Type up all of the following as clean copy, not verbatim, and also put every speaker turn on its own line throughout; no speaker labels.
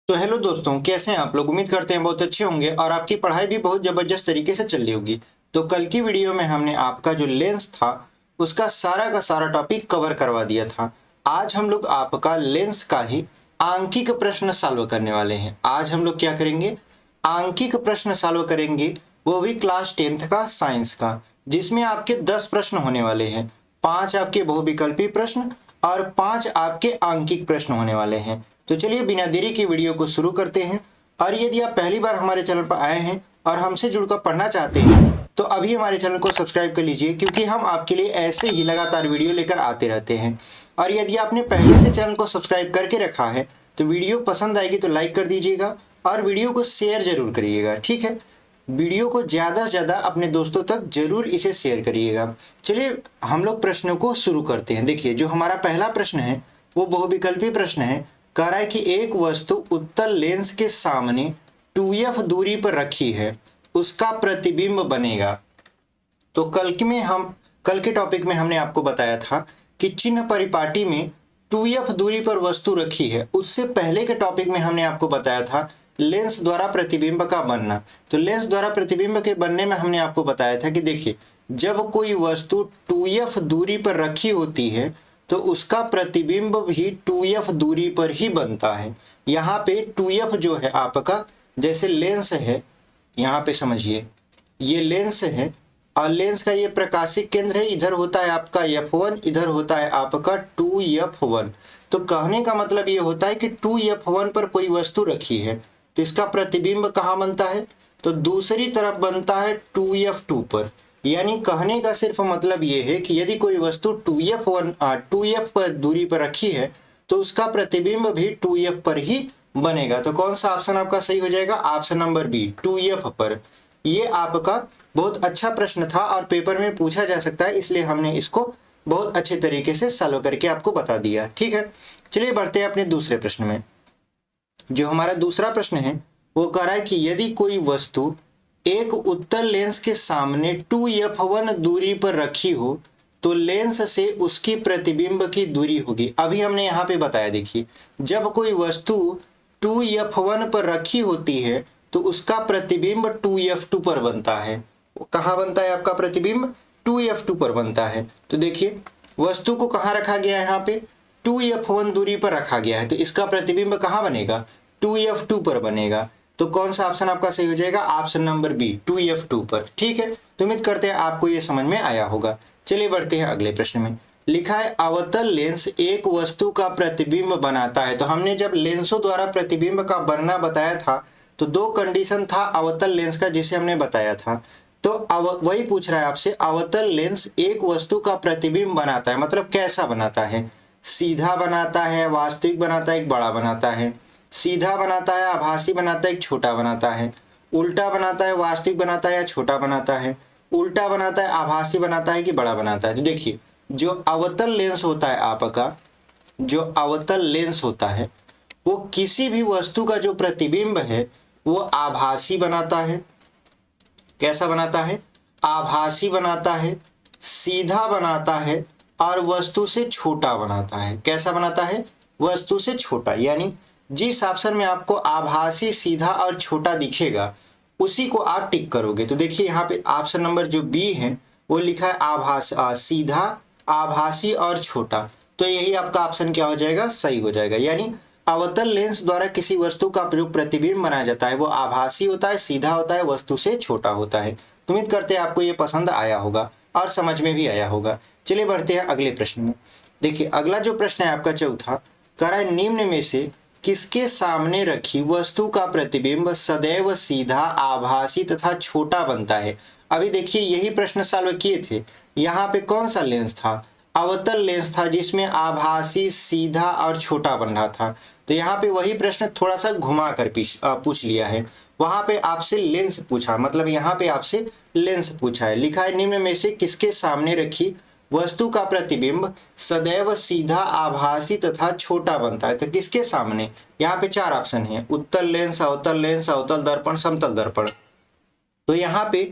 तो हेलो दोस्तों, कैसे हैं आप लोग। उम्मीद करते हैं बहुत अच्छे होंगे और आपकी पढ़ाई भी बहुत ज़बरदस्त तरीके से चल रही होगी। तो कल की वीडियो में हमने आपका जो लेंस था उसका सारा टॉपिक कवर करवा दिया था। आज हम लोग आपका लेंस का ही आंकिक प्रश्न सॉल्व करने वाले हैं। आज हम लोग क्या करेंगे, आंकिक प्रश्न सॉल्व करेंगे, वो भी क्लास 10th का साइंस का, जिसमें आपके 10 प्रश्न होने वाले हैं। 5 आपके बहुविकल्पी प्रश्न और 5 आपके आंकिक प्रश्न होने वाले हैं। तो चलिए बिना देरी की वीडियो को शुरू करते हैं। और यदि आप पहली बार हमारे चैनल पर आए हैं और हमसे जुड़कर पढ़ना चाहते हैं तो अभी हमारे चैनल को सब्सक्राइब कर लीजिए, क्योंकि हम आपके लिए ऐसे ही लगातार वीडियो लेकर आते रहते हैं। और यदि आपने पहले से चैनल को सब्सक्राइब करके रखा है तो वीडियो पसंद आएगी तो लाइक कर दीजिएगा और वीडियो को शेयर जरूर करिएगा, ठीक है। वीडियो को ज़्यादा से ज़्यादा अपने दोस्तों तक जरूर इसे शेयर करिएगा। चलिए हम लोग प्रश्नों को शुरू करते हैं। देखिए, जो हमारा पहला प्रश्न है वो बहुविकल्पी प्रश्न है। कह रहा है कि एक वस्तु उत्तल लेंस के सामने 2f दूरी पर रखी है, उसका प्रतिबिंब बनेगा। तो कल के टॉपिक में हमने आपको बताया था कि चिन्ह परिपाटी में 2f दूरी पर वस्तु रखी है। उससे पहले के टॉपिक में हमने आपको बताया था लेंस द्वारा प्रतिबिंब का बनना। तो लेंस द्वारा प्रतिबिंब के बनने में हमने आपको बताया था कि देखिए, जब कोई वस्तु 2f दूरी पर रखी होती है तो उसका प्रतिबिंब भी 2f दूरी पर ही बनता है। यहाँ पे 2f जो है आपका, जैसे लेंस है, यहाँ पे समझिए ये लेंस है और लेंस का ये प्रकाशिक केंद्र है, इधर होता है आपका f1, इधर होता है आपका 2f1। तो कहने का मतलब ये होता है कि 2f1 पर कोई वस्तु रखी है तो इसका प्रतिबिंब कहाँ बनता है, तो दूसरी तरफ बनता है 2f2 पर। यानी कहने का सिर्फ मतलब ये है कि यदि कोई वस्तु 2f पर दूरी पर रखी है तो उसका प्रतिबिंब भी 2f पर ही बनेगा। तो कौन सा ऑप्शन आपका सही हो जाएगा, ऑप्शन नंबर बी, 2f पर। ये आपका बहुत अच्छा प्रश्न था और पेपर में पूछा जा सकता है, इसलिए हमने इसको बहुत अच्छे तरीके से सॉल्व करके आपको बता दिया, ठीक है। चलिए बढ़ते हैं अपने दूसरे प्रश्न में। जो हमारा दूसरा प्रश्न है वो कह रहा है कि यदि कोई वस्तु एक उत्तल लेंस के सामने 2f1 दूरी पर रखी हो तो लेंस से उसकी प्रतिबिंब की दूरी होगी। अभी हमने यहाँ पे बताया, देखिए, जब कोई वस्तु 2f1 पर रखी होती है तो उसका प्रतिबिंब 2f2 पर बनता है। कहाँ बनता है आपका प्रतिबिंब, 2f2 पर बनता है। तो देखिए, वस्तु को कहाँ रखा गया है, यहाँ पे 2f1 दूरी पर रखा गया है तो इसका प्रतिबिंब कहाँ बनेगा, 2f2 पर बनेगा। तो कौन सा ऑप्शन आपका सही हो जाएगा, ऑप्शन नंबर बी, 2f2 पर, ठीक है। तो उम्मीद करते हैं आपको ये समझ में आया होगा। चलिए बढ़ते हैं अगले प्रश्न में। लिखा है अवतल लेंस एक वस्तु का प्रतिबिंब बनाता है। तो हमने जब लेंसों द्वारा प्रतिबिंब का बनना बताया था तो दो कंडीशन था अवतल लेंस का, जिसे हमने बताया था। तो वही पूछ रहा है आपसे, अवतल लेंस एक वस्तु का प्रतिबिंब बनाता है, मतलब कैसा बनाता है, सीधा बनाता है, वास्तविक बनाता है, एक बड़ा बनाता है, सीधा बनाता है, आभासी बनाता है, एक छोटा बनाता है, उल्टा बनाता है, वास्तविक बनाता है या छोटा बनाता है, उल्टा बनाता है, आभासी बनाता है कि बड़ा बनाता है। तो देखिए, जो अवतल लेंस होता है आपका, जो अवतल लेंस होता है वो किसी भी वस्तु का जो प्रतिबिंब है वो आभासी बनाता है। कैसा बनाता है, आभासी बनाता है, सीधा बनाता है और वस्तु से छोटा बनाता है। कैसा बनाता है, वस्तु से छोटा। यानी जिस ऑप्शन में आपको आभासी, सीधा और छोटा दिखेगा उसी को आप टिक करोगे। तो देखिए यहाँ पे ऑप्शन नंबर जो बी है वो लिखा है सीधा, आभासी और छोटा। तो यही आपका ऑप्शन क्या हो जाएगा, सही हो जाएगा। यानी अवतल लेंस द्वारा किसी वस्तु का जो प्रतिबिंब बनाया जाता है वो आभासी होता है, सीधा होता है, वस्तु से छोटा होता है। तो उम्मीद करते हैं आपको ये पसंद आया होगा और समझ में भी आया होगा। चलिए बढ़ते हैं अगले प्रश्न में। देखिए, अगला जो प्रश्न है आपका चौथा, कह रहा है निम्न में से किसके सामने रखी वस्तु का प्रतिबिंब सदैव सीधा, आभासी तथा छोटा बनता है। अभी देखिए, यही प्रश्न सॉल्व किए थे। यहाँ पे कौन सा लेंस था, अवतल लेंस था, जिसमें आभासी, सीधा और छोटा बन रहा था। तो यहाँ पे वही प्रश्न थोड़ा सा घुमा कर पूछ लिया है। वहां पे आपसे लेंस पूछा, मतलब यहाँ पे आपसे लेंस पूछा है। लिखा है निम्न में से किसके सामने रखी वस्तु का प्रतिबिंब सदैव सीधा, आभासी तथा छोटा बनता है। तो किसके सामने, यहाँ पे 4 ऑप्शन है, उत्तल लेंस, अवतल दर्पण, समतल दर्पण। तो यहाँ पे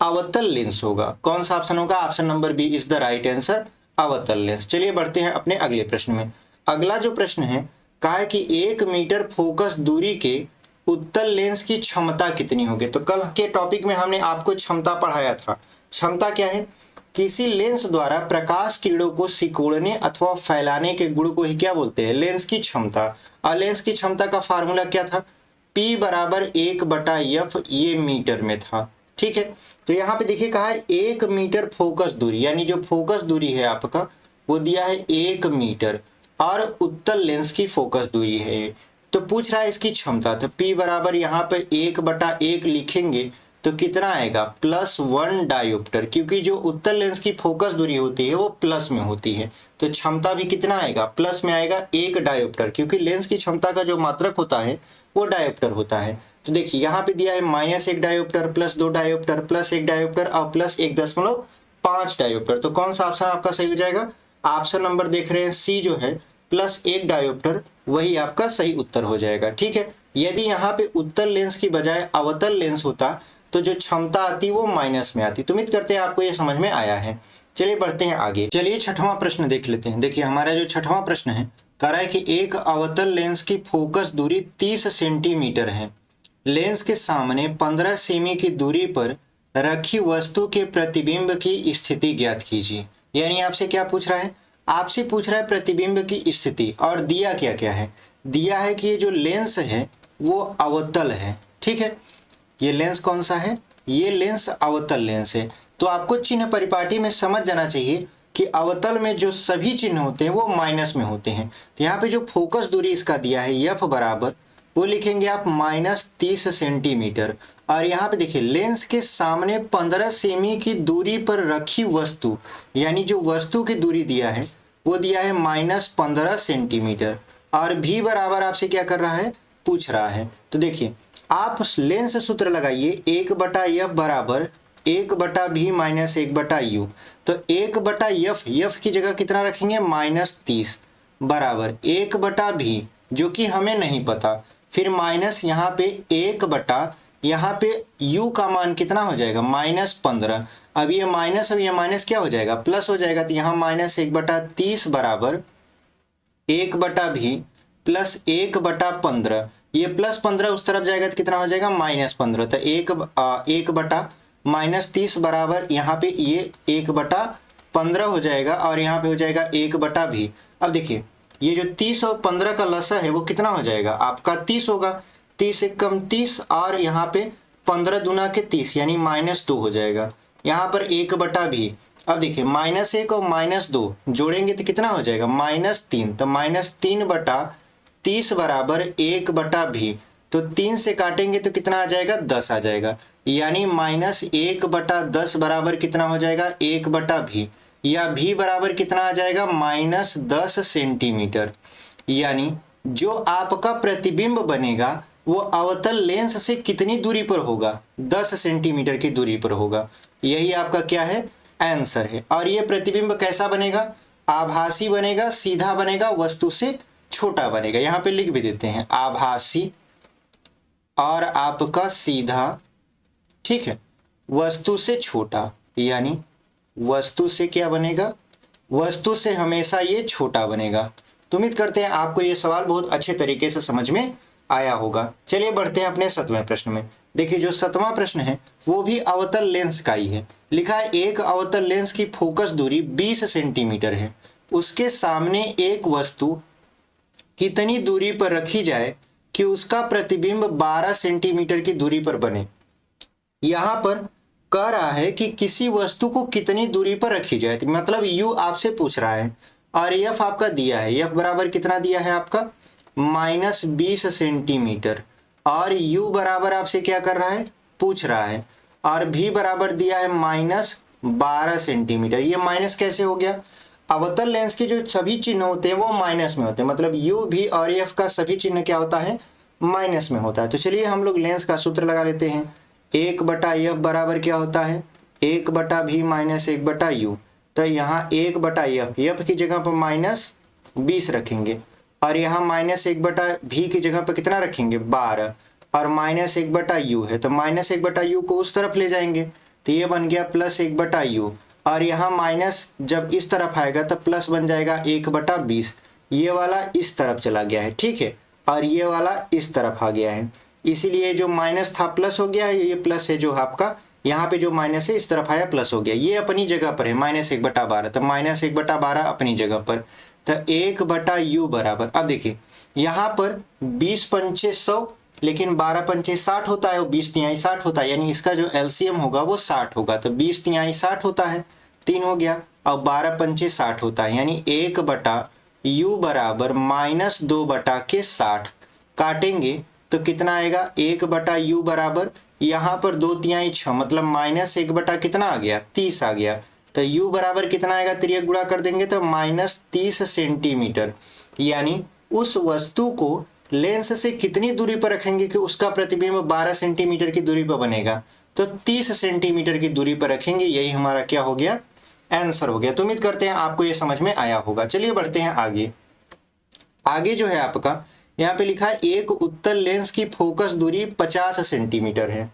अवतल लेंस होगा। कौन सा ऑप्शन होगा, option number B is the right answer, अवतल लेंस। चलिए बढ़ते हैं अपने अगले प्रश्न में। अगला जो प्रश्न है कहा है कि 1 मीटर फोकस दूरी के उत्तल लेंस की क्षमता कितनी होगी। तो कल के टॉपिक में हमने आपको क्षमता पढ़ाया था। क्षमता क्या है? किसी लेंस द्वारा प्रकाश किरणों को सिकोड़ने अथवा फैलाने के गुण को ही क्या बोलते हैं? लेंस की क्षमता। और लेंस की क्षमता का फार्मूला क्या था? P बराबर 1/F, ये मीटर में था। ठीक है, तो यहाँ पे देखिए कहा है 1 मीटर फोकस दूरी, यानी जो फोकस दूरी है आपका वो दिया है 1 मीटर, और उत्तल लेंस की फोकस दूरी है। तो पूछ रहा है इसकी क्षमता। तो P बराबर यहाँ पे 1/1 लिखेंगे तो कितना आएगा? +1 डायोप्टर, क्योंकि जो उत्तल लेंस की फोकस दूरी होती है वो प्लस में होती है। तो क्षमता भी कितना आएगा? प्लस में आएगा 1 डायोप्टर, क्योंकि लेंस की क्षमता का जो मात्रक होता है वो डायोप्टर होता है। तो देखिए यहाँ पे दिया है -1 डायोप्टर, +2 डायोप्टर, +1 डायोप्टर और +1.5 डायोप्टर। तो कौन सा ऑप्शन आपका सही हो जाएगा? ऑप्शन नंबर देख रहे हैं सी जो है +1 डायोप्टर, वही आपका सही उत्तर हो जाएगा। ठीक है, यदि यहाँ पे उत्तल लेंस की बजाय अवतल लेंस होता तो जो क्षमता आती वो माइनस में आती। तो उम्मीद करते हैं आपको ये समझ में आया है। चलिए बढ़ते हैं आगे। चलिए छठवां प्रश्न देख लेते हैं। देखिए हमारा जो छठवां प्रश्न है कह रहा है कि एक अवतल लेंस की फोकस दूरी 30 सेंटीमीटर है। लेंस के सामने 15 सेमी की दूरी पर रखी वस्तु के प्रतिबिंब की स्थिति ज्ञात कीजिए। यानी आपसे क्या पूछ रहा है? आपसे पूछ रहा है प्रतिबिंब की स्थिति, और दिया क्या क्या है? दिया है कि ये जो लेंस है वो अवतल है। ठीक है, ये लेंस कौन सा है? ये लेंस अवतल लेंस है। तो आपको चिन्ह परिपाटी में समझ जाना चाहिए कि अवतल में जो सभी चिन्ह होते हैं वो माइनस में होते हैं। तो यहाँ पे जो फोकस दूरी इसका दिया है F बराबर, वो लिखेंगे आप -30 सेंटीमीटर। और यहाँ पे देखिए लेंस के सामने 15 सेमी की दूरी पर रखी वस्तु, यानी जो वस्तु की दूरी दिया है वो दिया है -15 सेंटीमीटर। और भी बराबर आपसे क्या कर रहा है? पूछ रहा है। तो देखिए आप लेंस सूत्र लगाइए, 1/F बराबर 1/V माइनस 1/U। तो 1/F, F की जगह कितना रखेंगे? -30 बराबर 1/V, जो कि हमें नहीं पता, फिर माइनस यहाँ पे 1/, यहाँ पे U का मान कितना हो जाएगा? -15। अब ये माइनस क्या हो जाएगा? प्लस हो जाएगा। तो यहाँ -1/30 बराबर 1/V प्लस 1/15। ये +15 उस तरफ जाएगा तो कितना हो जाएगा? -15। तो 1/-30 बराबर यहाँ पे ये 1/15 हो जाएगा, और यहाँ पे हो जाएगा 1/V। अब देखिए ये जो 30 और 15 का लसा है वो कितना हो जाएगा? आपका 30 होगा। 30 से कम 30, और यहाँ पे 15 दूना के 30 यानी -2 हो जाएगा। यहाँ पर 1/V। अब देखिए -1 और -2 जोड़ेंगे तो कितना हो जाएगा? -3। तो -3/30 बराबर 1/V। तो 3 से काटेंगे तो कितना आ जाएगा? 10 आ जाएगा। यानी -1/10 बराबर कितना हो जाएगा? 1/V, या V बराबर कितना आ जाएगा? -10 सेंटीमीटर। यानी जो आपका प्रतिबिंब बनेगा वो अवतल लेंस से कितनी दूरी पर होगा? 10 सेंटीमीटर की दूरी पर होगा। यही आपका क्या है? आंसर है। और ये प्रतिबिंब कैसा बनेगा? आभासी बनेगा, सीधा बनेगा, वस्तु से छोटा बनेगा। यहाँ पे लिख भी देते हैं आभासी और आपका सीधा। ठीक है, वस्तु से छोटा, यानी वस्तु से क्या बनेगा? वस्तु से हमेशा ये छोटा बनेगा। तो उम्मीद करते हैं आपको ये सवाल बहुत अच्छे तरीके से समझ में आया होगा। चलिए बढ़ते हैं अपने 7वें प्रश्न में। देखिए जो 7वां प्रश्न है वो भी अवतल लेंस का ही है। लिखा है एक अवतल लेंस की फोकस दूरी 20 सेंटीमीटर है। उसके सामने एक वस्तु कितनी दूरी पर रखी जाए कि उसका प्रतिबिंब 12 सेंटीमीटर की दूरी पर बने। यहाँ पर कह रहा है कि किसी वस्तु को कितनी दूरी पर रखी जाए, मतलब U आपसे पूछ रहा है, और F आपका दिया है। F बराबर कितना दिया है आपका? -20 सेंटीमीटर। और U बराबर आपसे क्या कर रहा है? पूछ रहा है। और V बराबर दिया है -12 सेंटीमीटर। ये माइनस कैसे हो गया? अवतल लेंस के जो सभी चिन्ह होते हैं वो माइनस में होते हैं, मतलब U, V और F का सभी चिन्ह क्या होता है? माइनस में होता है। तो चलिए हम लोग लेंस का सूत्र लगा लेते हैं। 1/F बराबर क्या होता है? 1/V minus 1/U। तो यहाँ 1/F, F की जगह पर -20 रखेंगे, और यहाँ -1/V की जगह पर कितना रखेंगे? 12, और -1/U है तो -1/U को उस तरफ ले जाएंगे तो ये बन गया +1/U, और यहाँ माइनस जब इस तरफ आएगा तो प्लस बन जाएगा 1/20। ये वाला इस तरफ चला गया है, ठीक है, और ये वाला इस तरफ आ गया है, इसीलिए जो माइनस था प्लस हो गया है, ये प्लस है जो आपका यहाँ पे जो माइनस है इस तरफ आया प्लस हो गया, ये अपनी जगह पर है -1/12, तो -1/12 अपनी जगह पर, तो 1/u बराबर, अब देखिए यहाँ पर 20 पंचे 100, लेकिन 12 पंचे 60 होता है और 20 तिहाई 60 होता है, यानी इसका जो एलसीएम होगा वो 60 होगा, तो 20 तिहाई 60 होता है, 3 हो गया, और 12 पंचे 60 होता है, यानी 1/u बराबर -2/60, काटेंगे तो कितना आएगा, 1/u बराबर यहाँ पर 2 तिहाई 6, मतलब -1 कितना आ गया, 30 आ गया, तो u बराबर कितना आएगा, तिर्यक गुणा कर देंगे तो -30 सेंटीमीटर, यानी उस वस्तु को लेंस से कितनी दूरी पर रखेंगे कि उसका प्रतिबिंब 12 सेंटीमीटर की दूरी पर बनेगा, तो 30 सेंटीमीटर की दूरी पर रखेंगे, यही हमारा क्या हो गया, आंसर हो गया। तो उम्मीद करते हैं आपको ये समझ में आया होगा। चलिए बढ़ते हैं आगे। आगे जो है आपका यहाँ पे लिखा है एक उत्तल लेंस की फोकस दूरी 50 सेंटीमीटर है।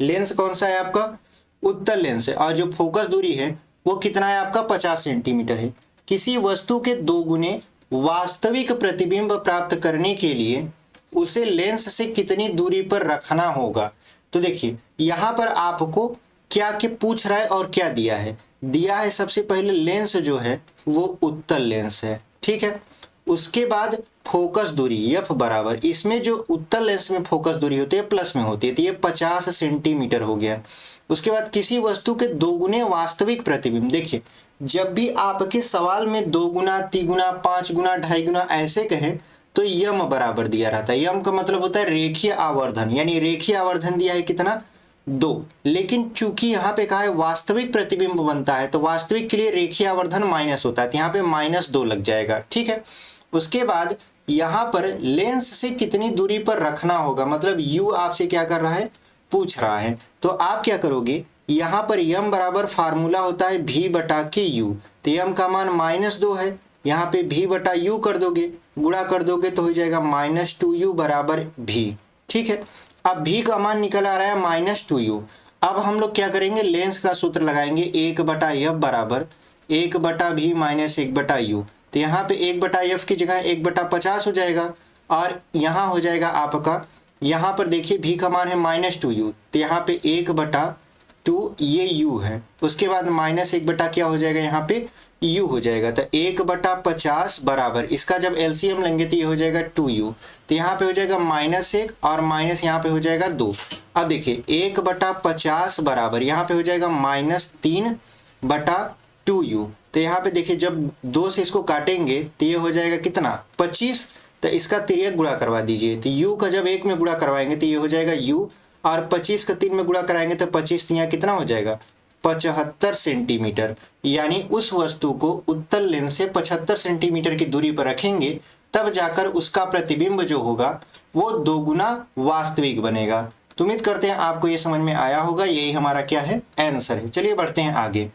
लेंस कौन सा है आपका, उत्तल लेंस है, और जो फोकस दूरी है वो कितना है आपका 50 सेंटीमीटर है। किसी वस्तु के 2 गुने वास्तविक प्रतिबिंब प्राप्त करने के लिए उसे लेंस से कितनी दूरी पर रखना होगा। तो देखिए यहाँ पर आपको क्या क्या पूछ रहा है और क्या दिया है। दिया है सबसे पहले लेंस जो है वो उत्तल लेंस है, ठीक है। उसके बाद फोकस दूरी एफ बराबर, इसमें जो उत्तल लेंस में फोकस दूरी होती है प्लस में होती है, तो ये 50 सेंटीमीटर हो गया। उसके बाद किसी वस्तु के 2 गुने वास्तविक प्रतिबिंब। देखिए जब भी आपके सवाल में 2 गुना, 3 गुना, 5 गुना, 2.5 गुना ऐसे कहे तो यम बराबर दिया रहता है। यम का मतलब होता है रेखीय आवर्धन, यानी रेखीय आवर्धन दिया है कितना, 2, लेकिन चूंकि यहाँ पे कहा है वास्तविक प्रतिबिंब बनता है तो वास्तविक के लिए रेखीय आवर्धन माइनस होता है, तो यहाँ पे -2 लग जाएगा, ठीक है। उसके बाद यहाँ पर लेंस से कितनी दूरी पर रखना होगा, मतलब u आपसे क्या कर रहा है, पूछ रहा है। तो आप क्या करोगे, यहाँ पर m बराबर फार्मूला होता है v/u, तो m का मान -2 है, यहाँ पे v/u कर दोगे, गुणा कर दोगे तो हो जाएगा -2u बराबर v, ठीक है। अब v का मान निकल आ रहा है -2u। अब हम लोग क्या करेंगे, लेंस का सूत्र लगाएंगे, 1/f बराबर 1/v - 1/u, तो यहाँ पे 1/f की जगह 1/50 हो जाएगा, और यहाँ हो जाएगा आपका, यहाँ पर देखिए v का मान है -2u, तो यहाँ पे 1/2 ये u है, उसके बाद -1 क्या हो जाएगा, यहाँ पे u हो जाएगा, तो 1/50 बराबर, इसका जब एलसीएम लेंगे तो ये हो जाएगा 2u, तो यहाँ पे हो जाएगा -1 और माइनस यहाँ पे हो जाएगा 2। अब देखिए 1/50 बराबर यहाँ पे हो जाएगा -3/2u, तो यहाँ पे देखिए जब 2 से इसको काटेंगे तो ये हो जाएगा कितना, 25, तो इसका तिर्यक गुणा करवा दीजिए, तो u का जब 1 में गुणा करवाएंगे तो ये हो जाएगा u, और 25 का 3 में गुणा कराएंगे तो 25 यहाँ कितना हो जाएगा, 75 सेंटीमीटर। यानी उस वस्तु को उत्तल लेंस से 75 सेंटीमीटर की दूरी पर रखेंगे, तब जाकर उसका प्रतिबिंब जो होगा वो 2 गुना वास्तविक बनेगा। तो उम्मीद करते हैं आपको ये समझ में आया होगा, यही हमारा क्या है, आंसर है। चलिए बढ़ते हैं आगे।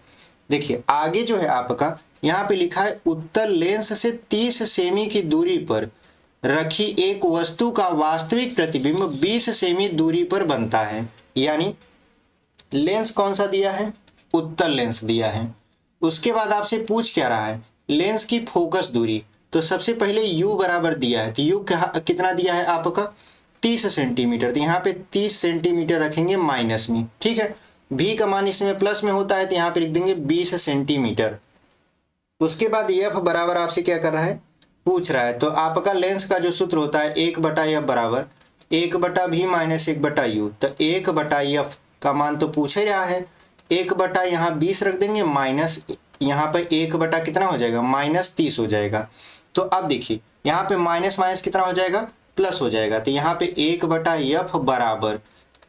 देखिए आगे जो है आपका यहाँ पे लिखा है उत्तल लेंस से 30 सेमी की दूरी पर रखी एक वस्तु का वास्तविक प्रतिबिंब 20 सेमी दूरी पर बनता है। यानी लेंस कौन सा दिया है, उत्तल लेंस दिया है। उसके बाद आपसे पूछ क्या रहा है, लेंस की फोकस दूरी। तो सबसे पहले u बराबर दिया है, तो u कितना दिया है आपका 30 सेंटीमीटर, तो यहाँ पे 30 सेंटीमीटर रखेंगे माइनस में, ठीक है। v का मान इसमें प्लस में होता है तो यहाँ पे लिख देंगे 20 सेंटीमीटर। उसके बाद f बराबर आपसे क्या कर रहा है, पूछ रहा है, तो आपका लेंस का जो सूत्र होता है 1/f बराबर 1/v - 1/u, तो 1/f का मान तो पूछ ही रहा है, 1/ यहाँ 20 रख देंगे, माइनस यहाँ पर 1/ कितना हो जाएगा, -30 हो जाएगा। तो अब देखिए यहाँ पे माइनस माइनस कितना हो जाएगा, प्लस हो जाएगा, तो यहाँ पे 1/f बराबर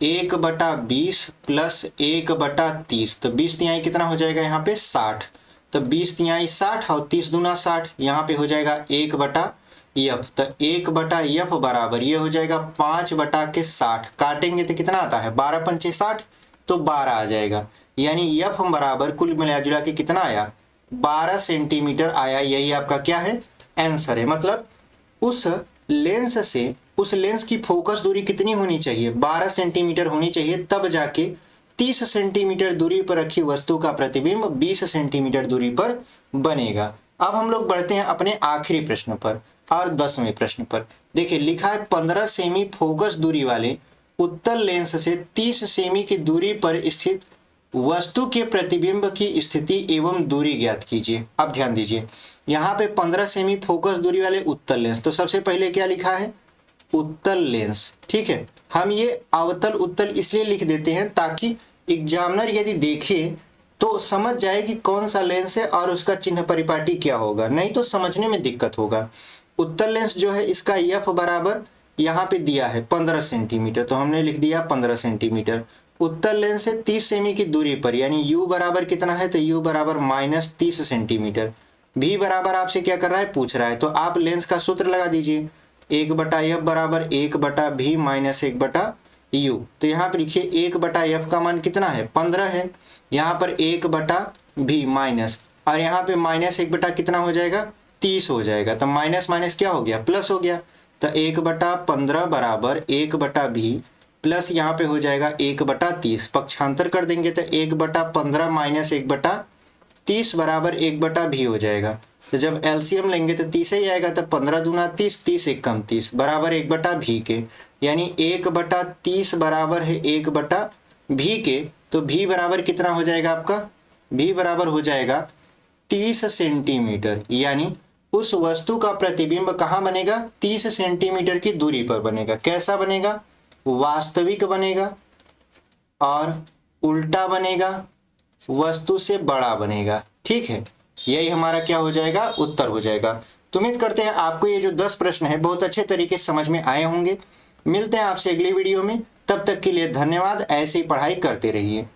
1/20 प्लस 1/30, तो 20 तिहाई कितना हो जाएगा यहाँ पे 60, तो 20 तिहाई 60 और 30 दूना 60, यहाँ पे हो जाएगा 1/f, तो 1/f बराबर ये हो जाएगा 5/60, काटेंगे तो कितना आता है 12 पंचे 60, तो 12 आ जाएगा। यानी f बराबर कुल मिला जुला के कितना आया, 12 सेंटीमीटर आया। यही आपका क्या है, आंसर है। मतलब उस लेंस की फोकस दूरी कितनी होनी चाहिए, 12 सेंटीमीटर होनी चाहिए, तब जाके 30 सेंटीमीटर दूरी पर रखी वस्तु का प्रतिबिंब 20 सेंटीमीटर दूरी पर बनेगा। अब हम लोग बढ़ते हैं अपने आखिरी प्रश्न पर और 10वें प्रश्न पर। देखिए लिखा है 15 सेमी फोकस दूरी वाले उत्तल लेंस से 30 सेमी की दूरी पर स्थित वस्तु के प्रतिबिंब की स्थिति एवं दूरी ज्ञात कीजिए। अब ध्यान दीजिए, यहाँ पे 15 सेमी फोकस दूरी वाले उत्तल लेंस, तो सबसे पहले क्या लिखा है? उत्तल लेंस। ठीक है, हम ये अवतल उत्तल इसलिए लिख देते हैं ताकि एग्जामिनर यदि देखे तो समझ जाए कि कौन सा लेंस है और उसका चिन्ह परिपाटी क्या होगा, नहीं तो समझने में दिक्कत होगा। उत्तल लेंस जो है इसका एफ बराबर यहाँ पे दिया है 15 सेंटीमीटर, तो हमने लिख दिया 15 सेंटीमीटर। उत्तल लेंस से 30 सेमी की दूरी पर, यानी u बराबर कितना है? तो u बराबर -30 सेंटीमीटर। v बराबर आपसे क्या कर रहा है? पूछ रहा है, तो आप लेंस का सूत्र लगा दीजिए, 1/f बराबर 1/v माइनस 1/u। तो यहाँ पर लिखिए 1/f का मान कितना है? 15 है। यहाँ पर 1/v माइनस, और यहाँ पे -1 कितना हो जाएगा? 30 हो जाएगा। तो माइनस माइनस क्या हो गया? प्लस हो गया। तो 1/15 बराबर 1/v प्लस यहाँ पे हो जाएगा 1/30। पक्षांतर कर देंगे तो 1/15 माइनस 1/30 बराबर 1/v हो जाएगा। तो जब एलसीएम लेंगे तो 30 ही आएगा, तो 15 दूना 30, 30 एकम 30 बराबर 1/v के, यानी 1/30 बराबर है 1/v के। तो v बराबर कितना हो जाएगा आपका? v बराबर हो जाएगा 30 सेंटीमीटर, यानी उस वस्तु का प्रतिबिंब कहाँ बनेगा? 30 सेंटीमीटर की दूरी पर बनेगा। कैसा बनेगा? वास्तविक बनेगा और उल्टा बनेगा, वस्तु से बड़ा बनेगा। ठीक है, यही हमारा क्या हो जाएगा? उत्तर हो जाएगा। तो उम्मीद करते हैं आपको ये जो 10 प्रश्न है बहुत अच्छे तरीके से समझ में आए होंगे। मिलते हैं आपसे अगली वीडियो में, तब तक के लिए धन्यवाद। ऐसे ही पढ़ाई करते रहिए।